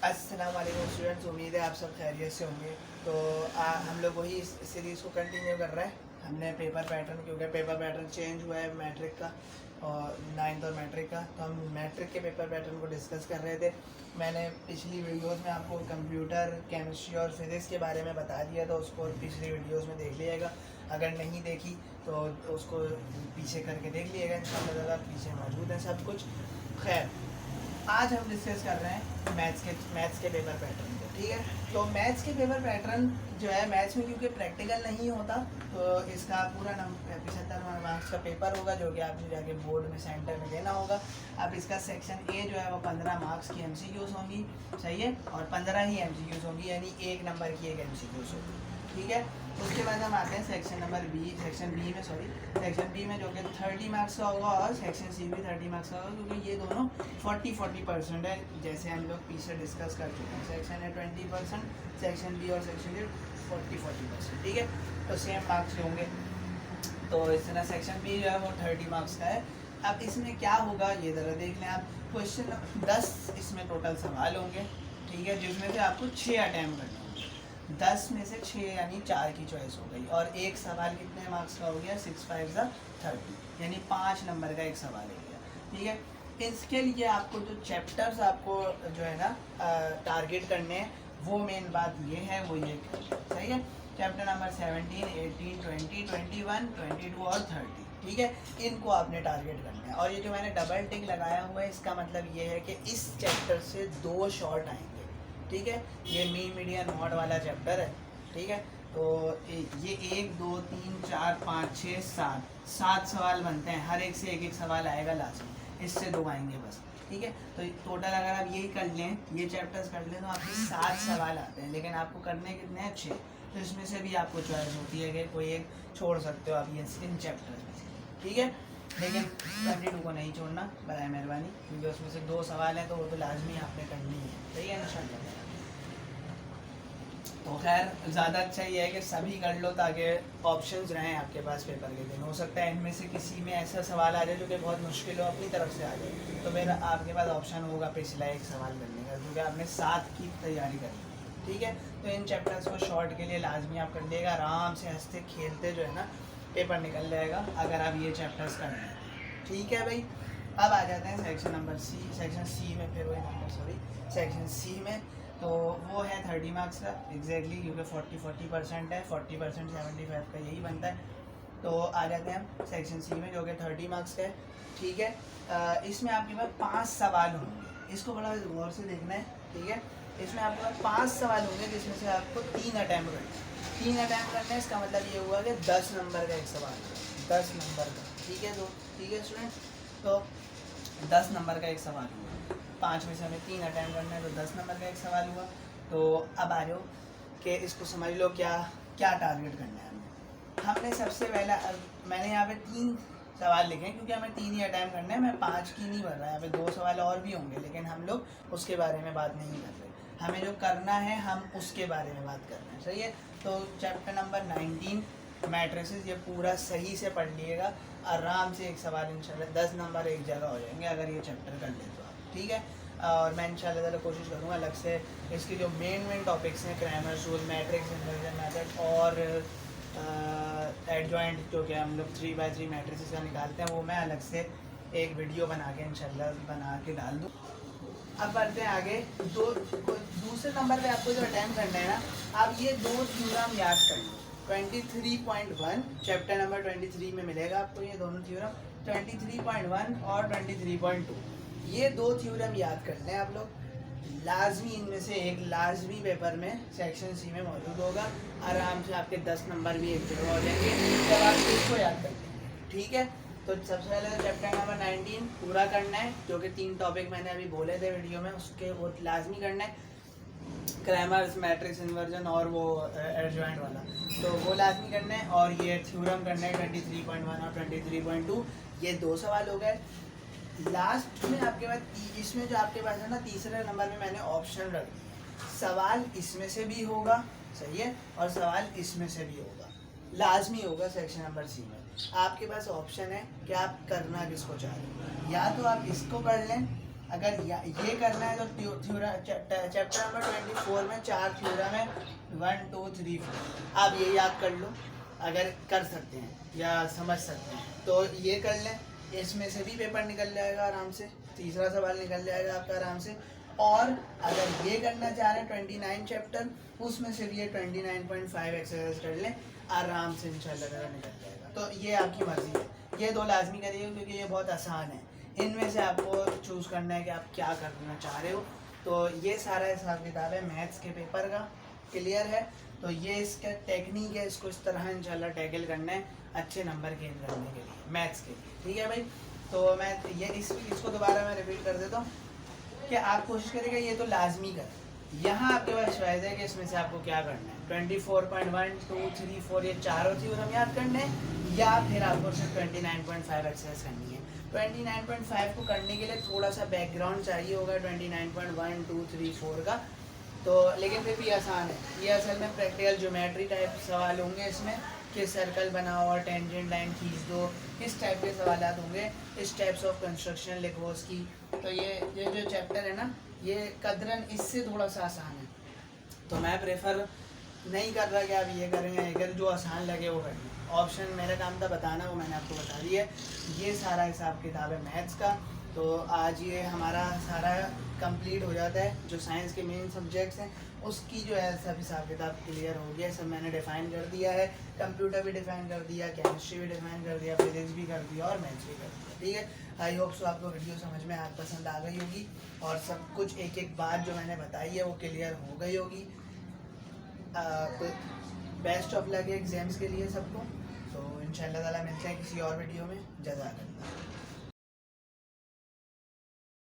अस्सलाम वालेकुम स्टूडेंट्स, उम्मीद है आप सब खैरियत से होंगे। तो हम लोग वही इस सीरीज़ को कंटिन्यू कर रहे हैं। हमने पेपर पैटर्न, क्योंकि पेपर पैटर्न चेंज हुआ है मैट्रिक का और 9th और मैट्रिक का, तो हम मैट्रिक के पेपर पैटर्न को डिस्कस कर रहे थे। मैंने पिछली वीडियोस में आपको कंप्यूटर, केमिस्ट्री और फिज़िक्स के बारे में बता दिया, तो उसको पिछली वीडियोस में देख लीजिएगा। अगर नहीं देखी तो उसको पीछे करके देख लीजिएगा, इंशाल्लाह पीछे मौजूद है सब कुछ। खैर, आज हम डिस्कस कर रहे हैं मैथ्स के पेपर पैटर्न को। ठीक है, तो मैथ्स के पेपर पैटर्न जो है, मैथ्स में क्योंकि प्रैक्टिकल नहीं होता, तो इसका पूरा 75 मार्क्स का पेपर होगा, जो कि आपने जाके बोर्ड में सेंटर में देना होगा। अब इसका सेक्शन ए जो है वो 15 मार्क्स की MCQs होंगी, सही है, और 15 ही MCQs होंगी, यानी 1 नंबर की एक MCQs होगी। ठीक है, उसके बाद हम आते हैं सेक्शन बी में, जो कि 30 मार्क्स का होगा, और सेक्शन सी भी 30 मार्क्स का होगा, क्योंकि ये दोनों 40-40% है, जैसे हम लोग पीछे डिस्कस कर चुके हैं। सेक्शन है 20%, सेक्शन बी और सेक्शन डी 40-40%। ठीक है, तो सेम मार्क्स होंगे। तो इस तरह सेक्शन बी जो है वो 30 मार्क्स का है। अब इसमें क्या होगा ये ज़रा देख लें आप। क्वेश्चन 10 इसमें टोटल सवाल होंगे, ठीक है, जिसमें से आपको 6 अटैम्प्ट करने होंगे। 10 में से 6 यानी 4 की चॉइस हो गई, और एक सवाल कितने मार्क्स का हो गया, 6 5 30, यानी 5 नंबर का एक सवाल हो गया। ठीक है, इसके लिए आपको जो चैप्टर्स आपको जो है ना टारगेट करने हैं, वो मेन बात ये है, वो ये सही है। चैप्टर नंबर 17, 18, 20, 21, 22 और 30। ठीक है, इनको आपने टारगेट करना है। और ये जो मैंने डबल टिक लगाया हुआ है, इसका मतलब ये है कि इस चैप्टर से 2 शॉर्ट आएंगे। ठीक है, ये मीन मीडियन मॉड वाला चैप्टर है। ठीक है, तो ये 1 2 3 4 5 6 7 सवाल बनते हैं, हर एक से एक सवाल आएगा लाजमी, इससे 2 आएंगे बस। ठीक है, तो टोटल अगर आप यही कर लें, ये चैप्टर्स कर लें, तो आपके 7 सवाल आते हैं, लेकिन आपको करने कितने हैं, 6। तो इसमें से भी आपको चॉइस होती है कि कोई एक छोड़ सकते हो आप ये इन चैप्टर्स में से। ठीक है, लेकिन 22 को नहीं छोड़ना बराए मेहरबानी, क्योंकि उसमें से 2 सवाल हैं, तो वो तो लाजमी आपने करनी है। सही है इंशाल्लाह। तो खैर, ज़्यादा अच्छा ये है कि सभी कर लो, ताकि ऑप्शंस रहें आपके पास पेपर के दिन। हो सकता है इनमें से किसी में ऐसा सवाल आ जाए जो कि बहुत मुश्किल हो, अपनी तरफ से आ जाए, तो फिर आपके पास ऑप्शन होगा पिछला एक सवाल करने का, क्योंकि आपने 7 की तैयारी करनी है। ठीक है, तो इन चैप्टर्स को शॉर्ट के लिए लाजमी आप कर लेगा, आराम से हंसते खेलते जो है ना पेपर निकल जाएगा, अगर आप ये चैप्टर्स कर लें। ठीक है भाई, अब आ जाते हैं सेक्शन सी में। फिर वही सेक्शन सी में, तो वो है 30 मार्क्स का एग्जैक्टली, क्योंकि 40% है, 40% 75 का यही बनता है। तो आ जाते हैं हम सेक्शन सी में, जो कि 30 मार्क्स का है। ठीक है, इसमें आपके पास 5 सवाल होंगे, इसको बड़ा गौर से देखना है। ठीक है, इसमें आपके पास 5 सवाल होंगे, जिसमें से आपको 3 अटैम्प्ट करना है। 3 अटैम्प्ट करना है, इसका मतलब ये हुआ कि 10 नंबर का एक सवाल होगा, 10 नंबर का। ठीक है, तो ठीक है स्टूडेंट, तो 10 नंबर का एक सवाल हुआ, 5 में से हमें 3 अटैम्प्ट करना है, तो 10 नंबर का एक सवाल हुआ। तो अब आ जाओ कि इसको समझ लो क्या क्या टारगेट करना है हमने सबसे पहला, मैंने यहाँ पे 3 सवाल लिखे हैं, क्योंकि हमें 3 ही अटैम्प्ट करना है, मैं 5 की नहीं भर रहा है, यहाँ पे 2 सवाल और भी होंगे, लेकिन हम लोग उसके बारे में बात नहीं कर रहे। हमें जो करना है, हम उसके बारे में बात कर रहे हैं। सही है, तो चैप्टर नंबर 19 मैट्रिसेस, ये पूरा सही से पढ़ लिएगा, आराम से एक सवाल इंशाल्लाह 10 नंबर एक जगह हो जाएंगे, अगर ये चैप्टर कर ले तो आप। ठीक है, और मैं इंशाल्लाह ताला कोशिश करूँगा अलग से इसकी जो मेन टॉपिक्स हैं, Cramer rule, matrix inversion method और एडजॉइंट, जो कि हम लोग 3x3 मैट्रिसेस का निकालते हैं, वो मैं अलग से एक वीडियो बना के इंशाल्लाह बना के डाल दूँ। अब बढ़ते हैं आगे। दूसरे नंबर पे आपको जो अटैम्प्ट करना है ना, आप ये 2 थ्योरम याद कर लो। 23.1 चैप्टर नंबर 23 में मिलेगा आपको ये दोनों थ्योरम, 23.1 और 23.2। ये 2 थ्योरम याद करते हैं आप लोग, लाजमी इनमें से एक लाजमी पेपर में सेक्शन सी में मौजूद होगा। आराम से आपके 10 नंबर भी एक जगह हो जाएंगे जब आप इसको याद कर लेंगे। ठीक है, तो सबसे पहले चैप्टर नंबर 19 पूरा करना है, जो कि 3 टॉपिक मैंने अभी बोले थे वीडियो में, उसके वो लाजमी करना है, क्रैमर्स, मैट्रिक्स इन्वर्जन और वो एडजॉइंट वाला, तो वो लाजमी करना है। और ये थ्योरम करना है 23.1 और 23.2, ये 2 सवाल हो गए। लास्ट में आपके पास इसमें जो आपके पास है ना, तीसरे नंबर में मैंने ऑप्शन रख दिया, सवाल इसमें से भी होगा, सही है, और सवाल इसमें से भी होगा, लाजमी होगा सेक्शन नंबर सी में। आपके पास ऑप्शन है कि आप करना किसको चाह रहे हैं, या तो आप इसको कर लें अगर ये करना है तो चैप्टर नंबर 24 में 4 थ्योरम है, 1 2 3 4, आप ये याद कर लो अगर कर सकते हैं या समझ सकते हैं तो ये कर लें, इसमें से भी पेपर निकल जाएगा आराम से, तीसरा सवाल निकल जाएगा आपका आराम से। और अगर ये करना चाह रहे हैं 29 चैप्टर, उसमें से भी ये 29.5 एक्सरसाइज कर लें, आराम से इंशाल्लाह निकल जाएगा। तो ये आपकी मर्ज़ी है, ये 2 लाजमी करिए क्योंकि ये बहुत आसान है। इनमें से आपको चूज़ करना है कि आप क्या करना चाह रहे हो। तो ये सारा हिसाब किताब है मैथ्स के पेपर का, क्लियर है। तो ये इसका टेक्निक है, इसको इस तरह इंशाल्लाह टैकल करना है अच्छे नंबर गेन करने के लिए मैथ्स के लिए, ठीक है भाई। तो मैं ये इसको दोबारा मैं रिपीट कर देता हूँ कि आप कोशिश करेंगे ये तो लाजमी करें। यहाँ आपके पास चॉइस है कि इसमें से आपको क्या करना है, 24.1 2 3 4 ये चारों थ्योरम याद करने हैं, या फिर आपको सिर्फ 29.5 एक्सरसाइज करनी है। 29.5 को करने के लिए थोड़ा सा बैकग्राउंड चाहिए होगा 29.1 2 3 4 का, तो लेकिन फिर भी आसान है। ये असल में प्रैक्टिकल ज्योमेट्री टाइप सवाल होंगे इसमें कि सर्कल बनाओ और टेंजेंट लाइन खींच दो, इस टाइप के सवाल होंगे, इस टाइप्स ऑफ कंस्ट्रक्शन लिखो उसकी। तो ये जो चैप्टर है ना, ये कदरन इससे थोड़ा सा आसान है, तो मैं प्रेफर नहीं कर रहा कि आप ये करें या अगर जो आसान लगे वो करें। ऑप्शन मेरा काम था बताना, वो मैंने आपको बता दिया। ये सारा हिसाब किताब है मैथ्स का। तो आज ये हमारा सारा कंप्लीट हो जाता है, जो साइंस के मेन सब्जेक्ट्स हैं उसकी जो है सब हिसाब किताब क्लियर हो गया, सब मैंने डिफ़ाइन कर दिया है। कंप्यूटर भी डिफ़ाइन कर दिया, केमिस्ट्री भी डिफ़ाइन कर दिया, फिजिक्स भी कर दिया और मैथ्स भी कर दिया, ठीक है। आई होप सो आपको वीडियो समझ में पसंद आ गई होगी और सब कुछ एक एक बात जो मैंने बताई है वो क्लियर हो गई होगी। तो बेस्ट ऑफ लक एग्जाम्स के लिए सबको। तो इंशाल्लाह ताला मिलते हैं किसी और वीडियो में। जज़ाकल्लाह।